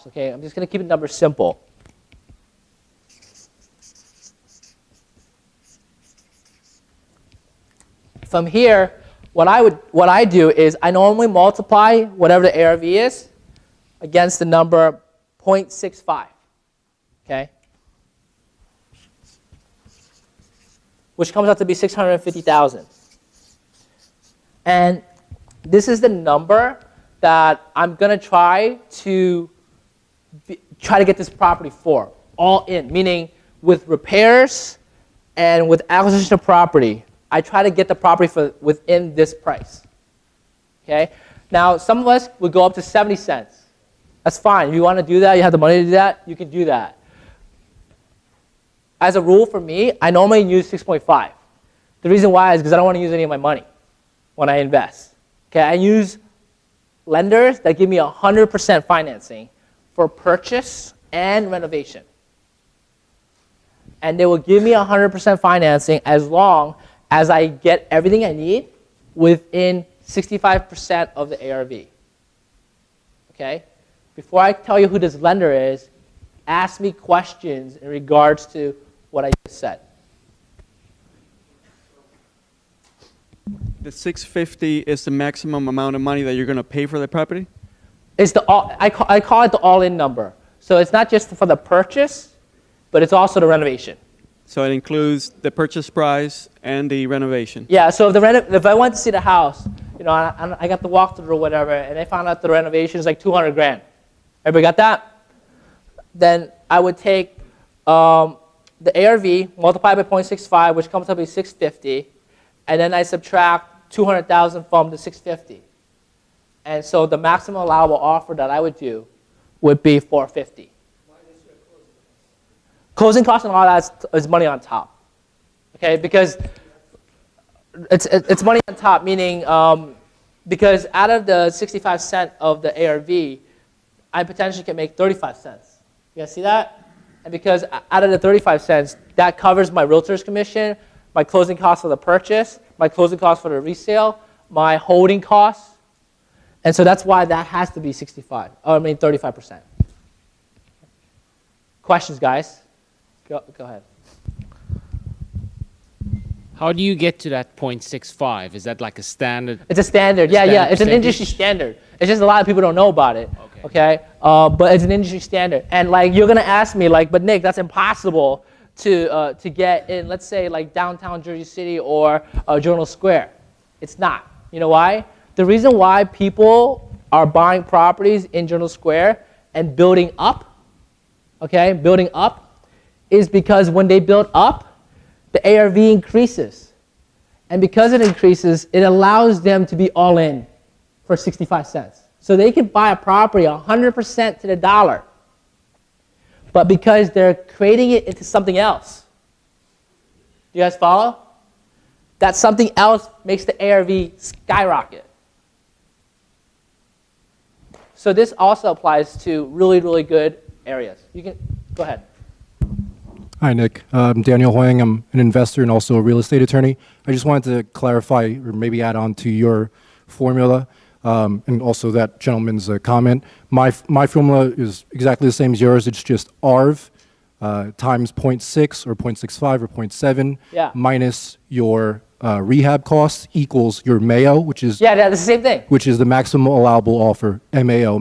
okay? I'm just going to keep the numbers simple. From here, what I do is I normally multiply whatever the ARV is against the number 0.65, okay? Which comes out to be 650,000. And this is the number that I'm going to try to get this property for, all in, meaning with repairs and with acquisition of property. I try to get the property for within this price. Okay? Now, some of us would go up to 70 cents. That's fine. If you want to do that, you have the money to do that, you can do that. As a rule for me, I normally use 6.5. The reason why is because I don't want to use any of my money when I invest. Okay? I use lenders that give me 100% financing for purchase and renovation. And they will give me 100% financing as long as I get everything I need within 65% of the ARV. Okay? Before I tell you who this lender is, ask me questions in regards to what I just said. The 650 is the maximum amount of money that you're going to pay for the property? It's the I call it the all-in number. So it's not just for the purchase, but it's also the renovation. So it includes the purchase price and the renovation? Yeah, so if I went to see the house, you know, I got the walkthrough or whatever, and I found out the renovation is like 200 grand. Everybody got that? Then I would take the ARV, multiply by 0.65, which comes up to be 650, and then I subtract 200,000 from the 650. And so the maximum allowable offer that I would do would be 450. Closing costs and all that is money on top, okay? Because it's money on top, meaning because out of the 65 cents of the ARV, I potentially can make 35 cents. You guys see that? And because out of the 35 cents, that covers my realtor's commission, my closing costs for the purchase, my closing costs for the resale, my holding costs, and so that's why that has to be 35%. Questions, guys? Go ahead. How do you get to that 0.65? Is that like a standard? It's a standard. Yeah. It's an industry standard. It's just a lot of people don't know about it. Okay. But it's an industry standard. And like you're gonna ask me like, but Nick, that's impossible to get in. Let's say like downtown Jersey City or Journal Square. It's not. You know why? The reason why people are buying properties in Journal Square and building up, okay, is because when they build up, the ARV increases. And because it increases, it allows them to be all in for 65 cents. So they can buy a property 100% to the dollar. But because they're creating it into something else. Do you guys follow? That something else makes the ARV skyrocket. So this also applies to really, really good areas. You can go ahead. Hi, Nick. I'm Daniel Huang. I'm an investor and also a real estate attorney. I just wanted to clarify or maybe add on to your formula and also that gentleman's comment. My formula is exactly the same as yours. It's just ARV times 0.6 or 0.65 or 0.7 minus your rehab costs equals your MAO, which is that's the same thing. Which is the maximum allowable offer, MAO.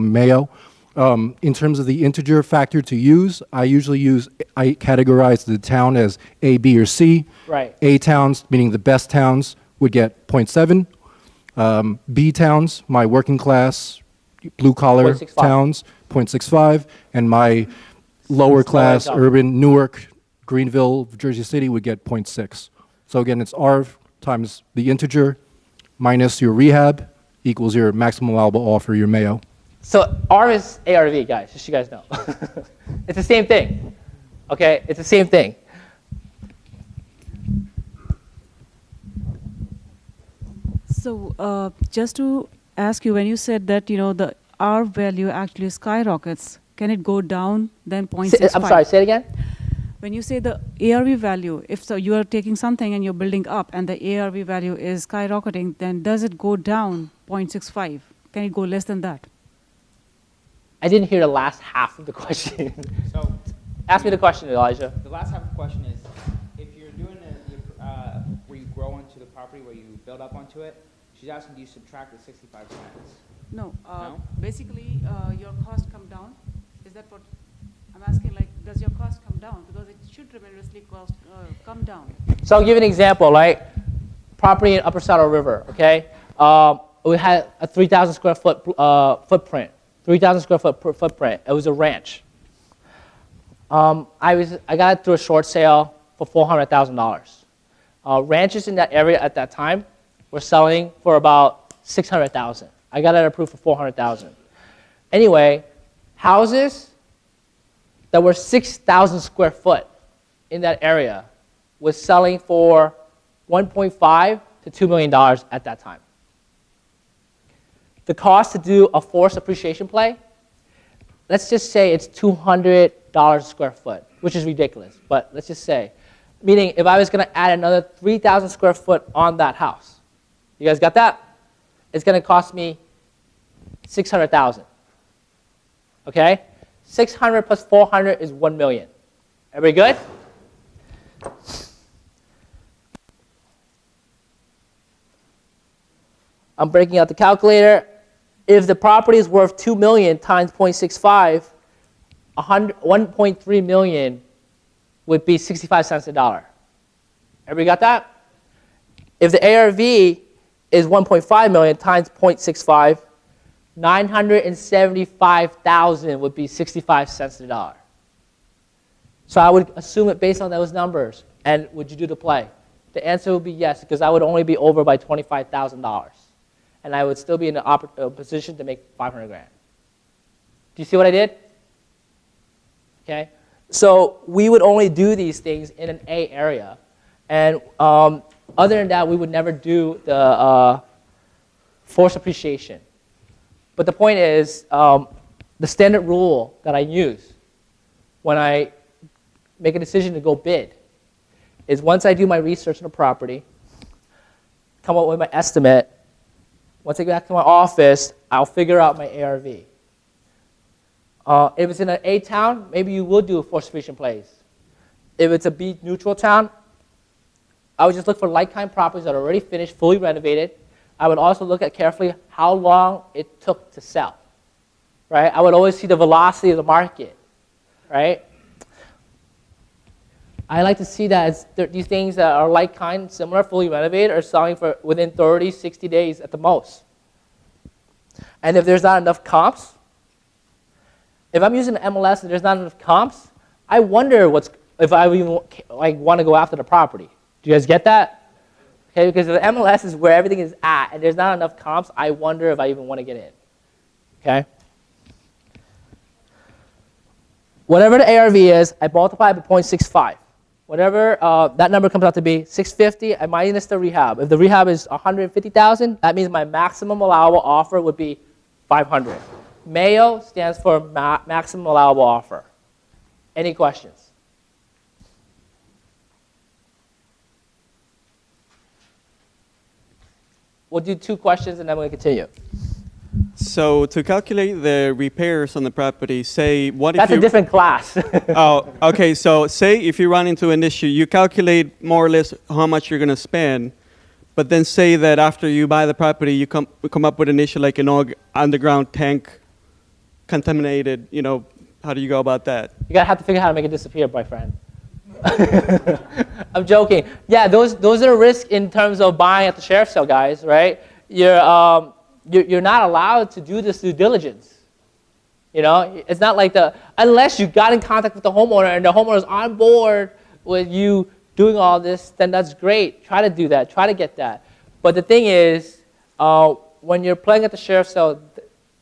In terms of the integer factor to use, I categorize the town as A, B, or C. Right. A towns, meaning the best towns, would get 0.7. B towns, my working class, blue collar towns, 0.65. And my lower class, urban, Newark, Greenville, Jersey City would get 0.6. So again, it's ARV times the integer minus your rehab equals your maximum allowable offer, your MAO. So R is ARV, guys, just so you guys know. It's the same thing, okay? It's the same thing. So just to ask you, when you said that, you know, the R value actually skyrockets, can it go down then 0.65? I'm sorry, say it again? When you say the ARV value, if so you are taking something and you're building up and the ARV value is skyrocketing, then does it go down 0.65? Can it go less than that? I didn't hear the last half of the question. So Ask me the question, Elijah. the last half of the question is, if you're doing where you grow onto the property, where you build up onto it, she's asking, do you subtract the 65 cents? No, No? basically, your cost come down. Is that what I'm asking? Like, does your cost come down? Because it should tremendously come down. So I'll give you an example, right? Property in Upper Saddle River, okay? We had a 3,000 square foot footprint, 3,000 square foot footprint. It was a ranch. I got it through a short sale for $400,000. Ranches in that area at that time were selling for about $600,000. I got it approved for $400,000. Anyway, houses that were 6,000 square foot in that area was selling for $1.5 to $2 million at that time. The cost to do a forced appreciation play, let's just say it's $200 a square foot, which is ridiculous, but let's just say. Meaning, if I was going to add another 3,000 square foot on that house, you guys got that? It's going to cost me $600,000. Okay? 600 plus 400 is 1 million. Everybody good? I'm breaking out the calculator. If the property is worth 2 million times 0.65, 1.3 million would be 65 cents a dollar. Everybody got that? If the ARV is 1.5 million times 0.65, 975,000 would be 65 cents a dollar. So I would assume it based on those numbers. And would you do the play? The answer would be yes, because I would only be over by $25,000. And I would still be in a position to make 500 grand. Do you see what I did? Okay. So we would only do these things in an A area. And other than that, we would never do the forced appreciation. But the point is, the standard rule that I use when I make a decision to go bid is once I do my research on the property, come up with my estimate, once I get back to my office, I'll figure out my ARV. If it's in an A town, maybe you will do forced appreciation plays. If it's a B neutral town, I would just look for like-kind properties that are already finished, fully renovated. I would also look at carefully how long it took to sell, right? I would always see the velocity of the market, right? I like to see that these things that are like-kind, similar, fully renovated, are selling for within 30, 60 days at the most. And if there's not enough comps, if I'm using MLS and there's not enough comps, I wonder if I even want to go after the property. Do you guys get that? Okay, because if the MLS is where everything is at and there's not enough comps, I wonder if I even want to get in. Okay? Whatever the ARV is, I multiply it by 0.65. Whatever that number comes out to be, 650, I minus the rehab. If the rehab is 150,000, that means my maximum allowable offer would be 500. MAO stands for maximum allowable offer. Any questions? We'll do 2 questions and then we'll continue. So to calculate the repairs on the property, say what That's if you... a different class. Oh, okay. So say if you run into an issue, you calculate more or less how much you're going to spend, but then say that after you buy the property, you come up with an issue like an underground tank contaminated. You know, how do you go about that? You gotta have to figure out how to make it disappear, my friend. I'm joking. Yeah, those are risks in terms of buying at the sheriff's sale, guys. Right? You're not allowed to do this due diligence. You know, it's not like unless you got in contact with the homeowner and the homeowner is on board with you doing all this, then that's great. Try to do that. Try to get that. But the thing is, when you're playing at the sheriff's sale,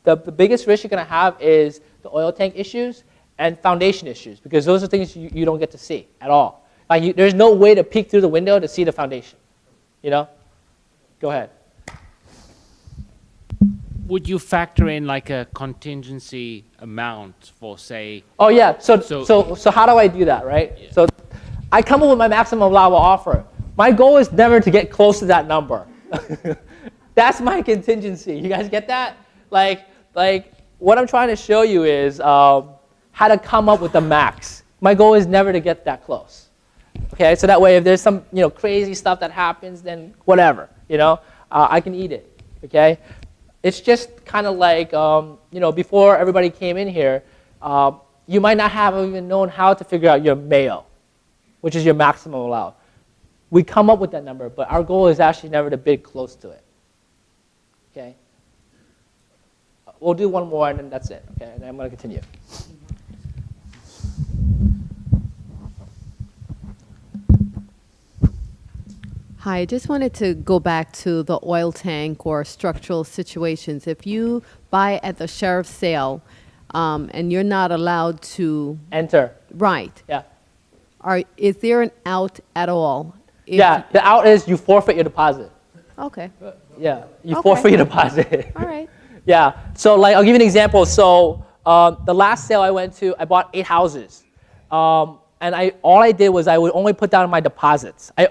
the biggest risk you're going to have is the oil tank issues and foundation issues, because those are things you don't get to see at all. Like there's no way to peek through the window to see the foundation. You know? Go ahead. Would you factor in like a contingency amount for, say? Oh yeah. So how do I do that, right? Yeah. So I come up with my maximum allowable offer. My goal is never to get close to that number. That's my contingency. You guys get that? Like what I'm trying to show you is how to come up with the max. My goal is never to get that close. Okay, so that way if there's some crazy stuff that happens, then whatever, I can eat it. Okay, it's just kind of like before everybody came in here, you might not have even known how to figure out your Mayo, which is your maximum allowed. We come up with that number, but our goal is actually never to bid close to it. Okay. We'll do one more, and then that's it. Okay, and then I'm going to continue. Hi, I just wanted to go back to the oil tank or structural situations. If you buy at the sheriff's sale and you're not allowed to Enter. right, Yeah. is there an out at all? Yeah, the out is you forfeit your deposit. Okay. Yeah, you Okay. forfeit your deposit. All right. Yeah, so like I'll give you an example. So the last sale I went to, I bought 8 houses. And all I did was I would only put down my deposits. It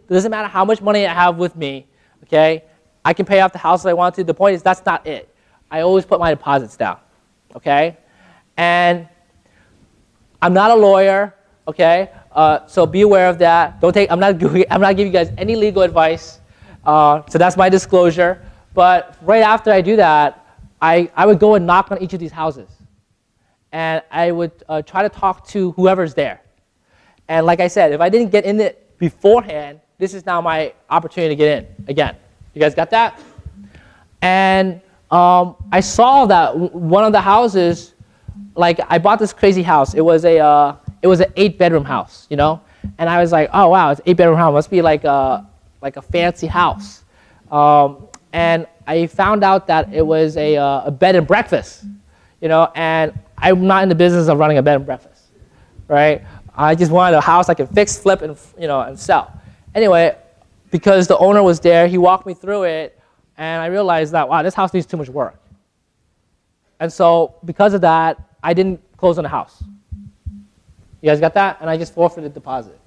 doesn't matter how much money I have with me, okay? I can pay off the house if I want to. The point is that's not it. I always put my deposits down, okay? And I'm not a lawyer, okay? So be aware of that. I'm not giving you guys any legal advice. So that's my disclosure. But right after I do that, I would go and knock on each of these houses. And I would try to talk to whoever's there. And like I said, if I didn't get in it beforehand, this is now my opportunity to get in again. You guys got that? And I saw that one of the houses, like I bought this crazy house. It was an 8-bedroom house, And I was like, oh wow, it's an 8-bedroom house. It must be like a fancy house. And I found out that it was a bed and breakfast, And I'm not in the business of running a bed and breakfast, right? I just wanted a house I could fix, flip, and and sell. Anyway, because the owner was there, he walked me through it, and I realized that wow, this house needs too much work. And so because of that, I didn't close on the house. You guys got that? And I just forfeited the deposit.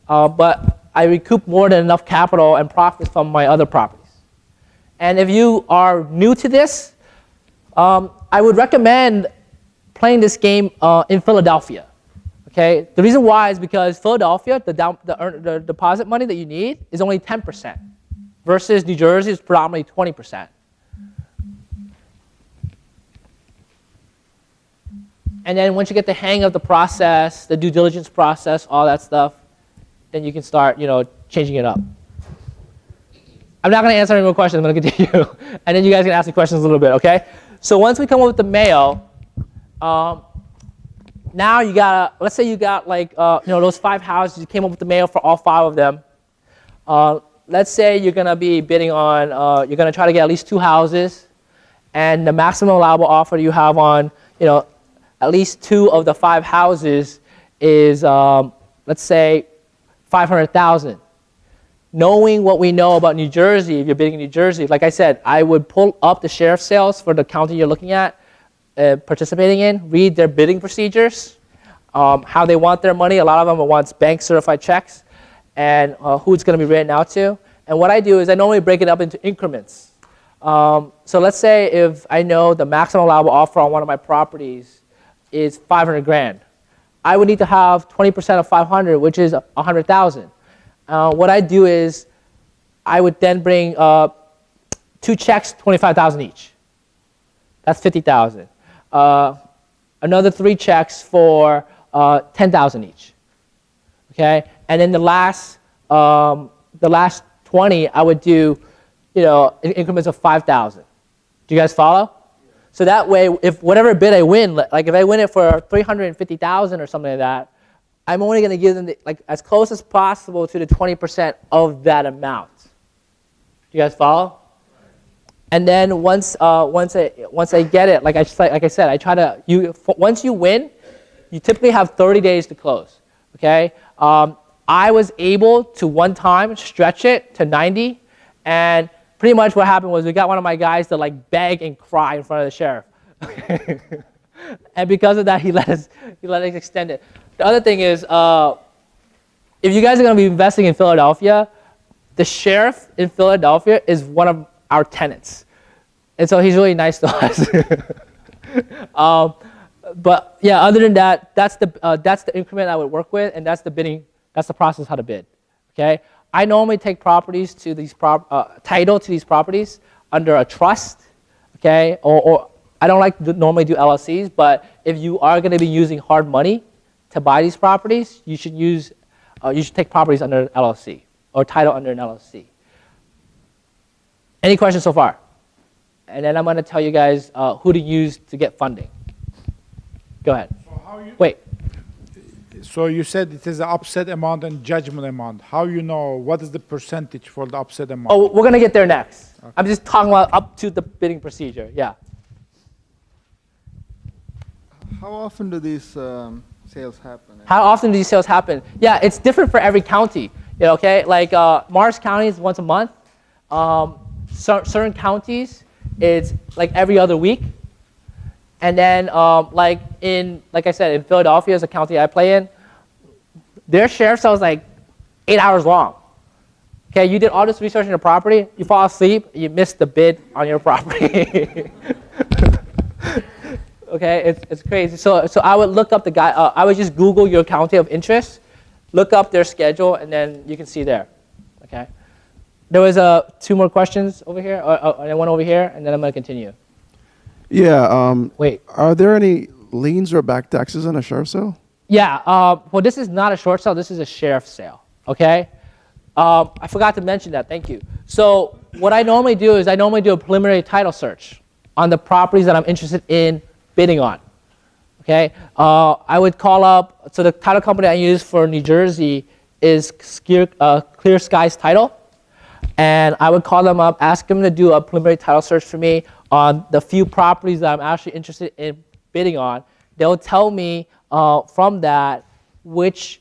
But I recouped more than enough capital and profits from my other properties. And if you are new to this, I would recommend playing this game in Philadelphia. Okay, the reason why is because Philadelphia, the deposit money that you need is only 10%, versus New Jersey is predominantly 20%. And then once you get the hang of the process, the due diligence process, all that stuff, then you can start, changing it up. I'm not going to answer any more questions. I'm going to continue, and then you guys can ask me questions a little bit. Okay. So once we come up with the Mayo. Now let's say you got like, those 5 houses, you came up with the Mayo for all 5 of them. Let's say you're gonna be bidding on, you're gonna try to get at least 2 houses, and the maximum allowable offer you have on, at least 2 of the 5 houses is, let's say, $500,000. Knowing what we know about New Jersey, if you're bidding in New Jersey, like I said, I would pull up the sheriff's sales for the county you're looking at, participating in, read their bidding procedures, how they want their money. A lot of them wants bank certified checks, and who it's going to be written out to. And what I do is I normally break it up into increments. So let's say if I know the maximum allowable offer on one of my properties is 500 grand, I would need to have 20% of 500, which is 100,000. What I do is I would then bring 2 checks, 25,000 each. That's 50,000. Another 3 checks for 10,000 each. Okay, and then the last 20 I would do, in increments of 5,000. Do you guys follow? So that way, if whatever bid I win, like if I win it for 350,000 or something like that, I'm only going to give them as close as possible to the 20% of that amount. Do you guys follow? And then once I get it, like I said, I try to once you win, you typically have 30 days to close. Okay, I was able to one time stretch it to 90, and pretty much what happened was we got one of my guys to beg and cry in front of the sheriff, and because of that he let us extend it. The other thing is, if you guys are going to be investing in Philadelphia, the sheriff in Philadelphia is one of our tenants. And so he's really nice to us. But yeah, other than that, that's the increment I would work with, and that's the bidding. That's the process how to bid. Okay. I normally take properties to these title to these properties under a trust. Okay. Or I don't like to normally do LLCs, but if you are going to be using hard money to buy these properties, you should take properties under an LLC or title under an LLC. Any questions so far? And then I'm going to tell you guys who to use to get funding. Go ahead. Wait. So you said it is an upset amount and judgment amount. How you know what is the percentage for the upset amount? Oh, we're going to get there next. Okay. I'm just talking about up to the bidding procedure. Yeah. How often do these sales happen? How often do these sales happen? Yeah, it's different for every county. Okay, like Morris County is once a month. Certain counties, it's like every other week. And then, like I said, in Philadelphia is a county I play in. Their sheriff sale is like 8 hours long. Okay, you did all this research on your property, you fall asleep, you missed the bid on your property. Okay, it's crazy. So I would look up the guy. I would just Google your county of interest, look up their schedule, and then you can see there. Okay. There was 2 more questions over here, and one over here, and then I'm going to continue. Yeah. Wait. Are there any liens or back taxes on a sheriff sale? Yeah. Well, this is not a short sale. This is a sheriff sale. Okay. I forgot to mention that. Thank you. So what I normally do is I normally do a preliminary title search on the properties that I'm interested in bidding on. Okay. I would call up. So the title company I use for New Jersey is Clear Skies Title. And I would call them up, ask them to do a preliminary title search for me on the few properties that I'm actually interested in bidding on. They'll tell me from that which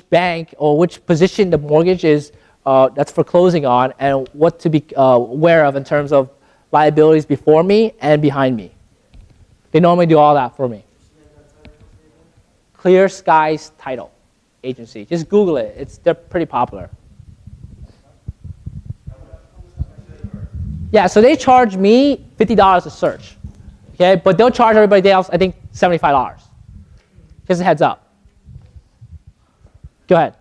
bank or which position the mortgage is that's foreclosing on, and what to be aware of in terms of liabilities before me and behind me. They normally do all that for me. Clear Skies Title Agency. Just Google it. They're pretty popular. Yeah, so they charge me $50 a search, okay? But they'll charge everybody else, I think, $75. Just a heads up. Go ahead.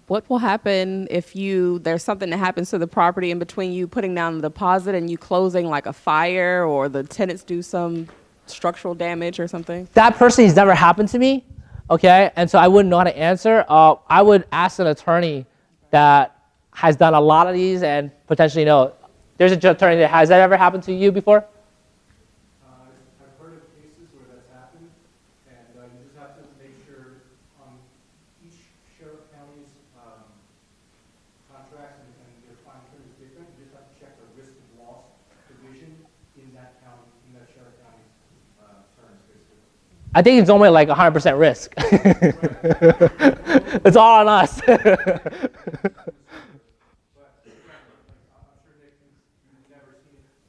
What will happen if there's something that happens to the property in between you putting down the deposit and you closing, like a fire, or the tenants do some structural damage or something? That personally has never happened to me, okay? And so I wouldn't know how to answer. I would ask an attorney that has done a lot of these and potentially know. There's an attorney that has that ever happened to you before? I've heard of cases where that's happened, and you just have to make sure on each sheriff county's contracts and their fine print is different. You just have to check the risk of loss division in that county, in that sheriff county's terms, basically. I think it's only like 100% risk. It's all on us.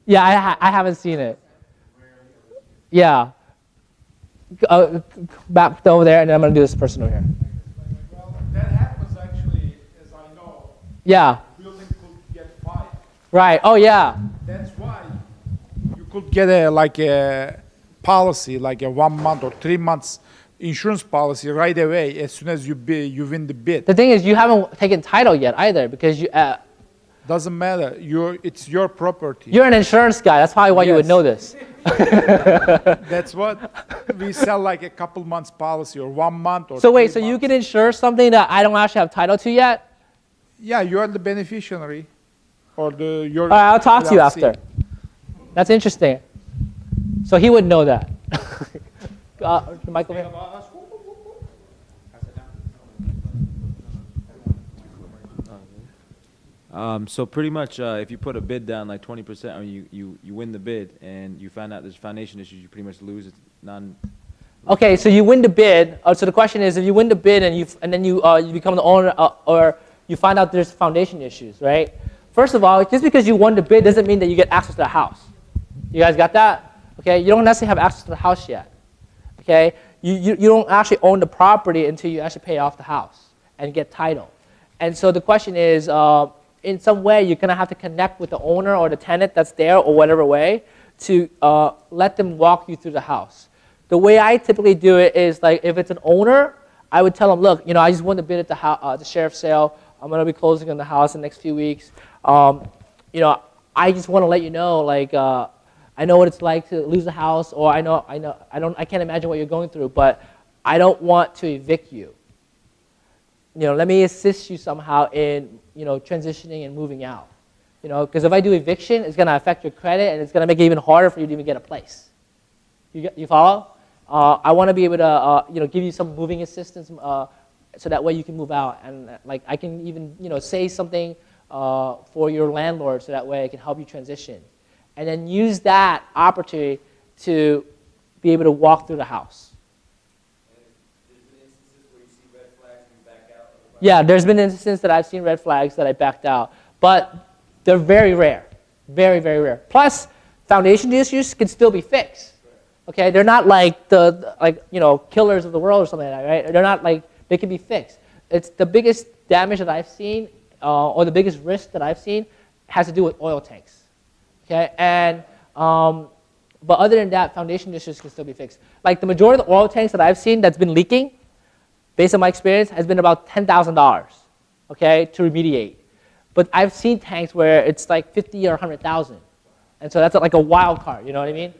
Yeah, I haven't seen it. Yeah. Back over there, and then I'm going to do this person over here. Well, that happens actually, as I know. Yeah. The building could get fired. Right. Oh, yeah. That's why you could get a policy, like a 1 month or 3 months insurance policy right away as soon as you win the bid. The thing is, you haven't taken title yet either, because you. Doesn't matter. It's your property. You're an insurance guy. That's probably why you would know this. That's what we sell, like a couple months policy or 1 month or. So wait, 3 so you months. can insure something that I don't actually have title to yet? Yeah, you are the beneficiary, or your. All right, I'll talk to you LLC. after. That's interesting. So he would know that. Michael here. So pretty much, if you put a bid down like 20%, or you win the bid and you find out there's foundation issues, you pretty much lose. It's Okay, so you win the bid. So the question is, if you win the bid and then you become the owner, or you find out there's foundation issues, right? First of all, just because you won the bid doesn't mean that you get access to the house. You guys got that? Okay, you don't necessarily have access to the house yet. Okay, you don't actually own the property until you actually pay off the house and get title. And so the question is, in some way, you're gonna have to connect with the owner or the tenant that's there, or whatever way, to let them walk you through the house. The way I typically do it is like if it's an owner, I would tell them, look, I just won the bid at the sheriff's sale. I'm gonna be closing on the house in the next few weeks. I just want to let you know, like, I know what it's like to lose a house, or I can't imagine what you're going through, but I don't want to evict you. Let me assist you somehow in, transitioning and moving out. Because if I do eviction, it's gonna affect your credit, and it's gonna make it even harder for you to even get a place. You follow? I want to be able to, give you some moving assistance, so that way you can move out, and like I can even, say something for your landlord, so that way I can help you transition, and then use that opportunity to be able to walk through the house. Yeah, there's been instances that I've seen red flags that I backed out, but they're very rare, very, very rare. Plus, foundation issues can still be fixed. Okay, they're not like killers of the world or something like that, right? They're not like, they can be fixed. It's the biggest damage that I've seen, or the biggest risk that I've seen, has to do with oil tanks. Okay, and but other than that, foundation issues can still be fixed. Like the majority of the oil tanks that I've seen that's been leaking, based on my experience, has been about $10,000, okay, to remediate. But I've seen tanks where it's like 50 or 100,000, and so that's like a wild card. You know what I mean?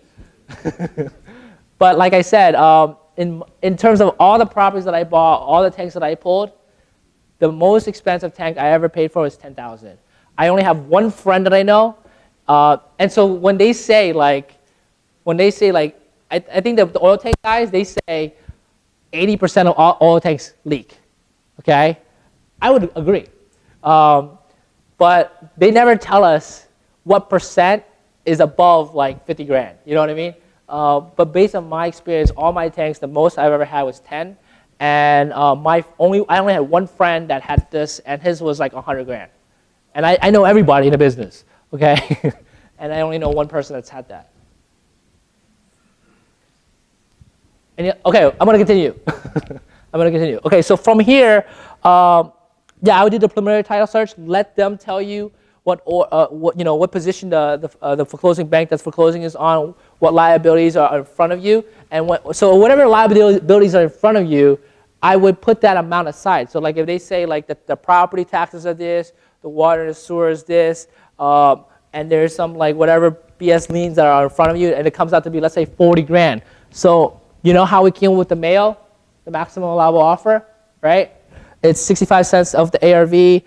But like I said, in terms of all the properties that I bought, all the tanks that I pulled, the most expensive tank I ever paid for was $10,000. I only have one friend that I know, and so when they say like, I think that the oil tank guys, they say 80% of all oil tanks leak. Okay, I would agree, but they never tell us what percent is above like 50 grand. You know what I mean? But based on my experience, all my tanks, the most I've ever had was 10. And I only had one friend that had this, and his was like 100 grand. And I know everybody in the business, okay? And I only know one person that's had that. And okay, I'm gonna continue. Okay, so from here, I would do the preliminary title search. Let them tell you what position the foreclosing bank that's foreclosing is on, what liabilities are in front of you, and so whatever liabilities are in front of you, I would put that amount aside. So like if they say like the property taxes are this, the water and the sewer is this, and there's some like whatever BS liens that are in front of you, and it comes out to be, let's say, 40 grand. So you know how we came with the MAO, the maximum allowable offer, right? It's 65 cents of the ARV,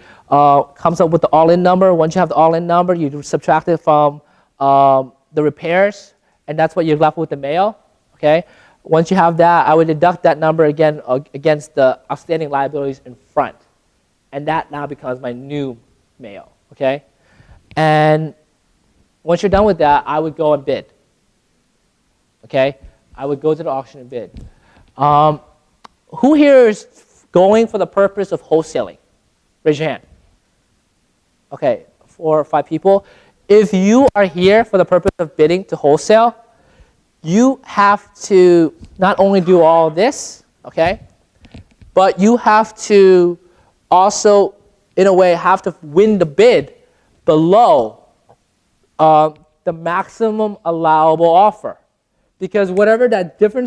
comes up with the all-in number. Once you have the all-in number, you subtract it from the repairs, and that's what you're left with the MAO, okay? Once you have that, I would deduct that number again against the outstanding liabilities in front, and that now becomes my new MAO, okay? And once you're done with that, I would go and bid, okay? I would go to the auction and bid. Who here is going for the purpose of wholesaling? Raise your hand. Okay, 4 or 5 people. If you are here for the purpose of bidding to wholesale, you have to not only do all this, okay, but you have to also, in a way, have to win the bid below the maximum allowable offer. Because whatever that difference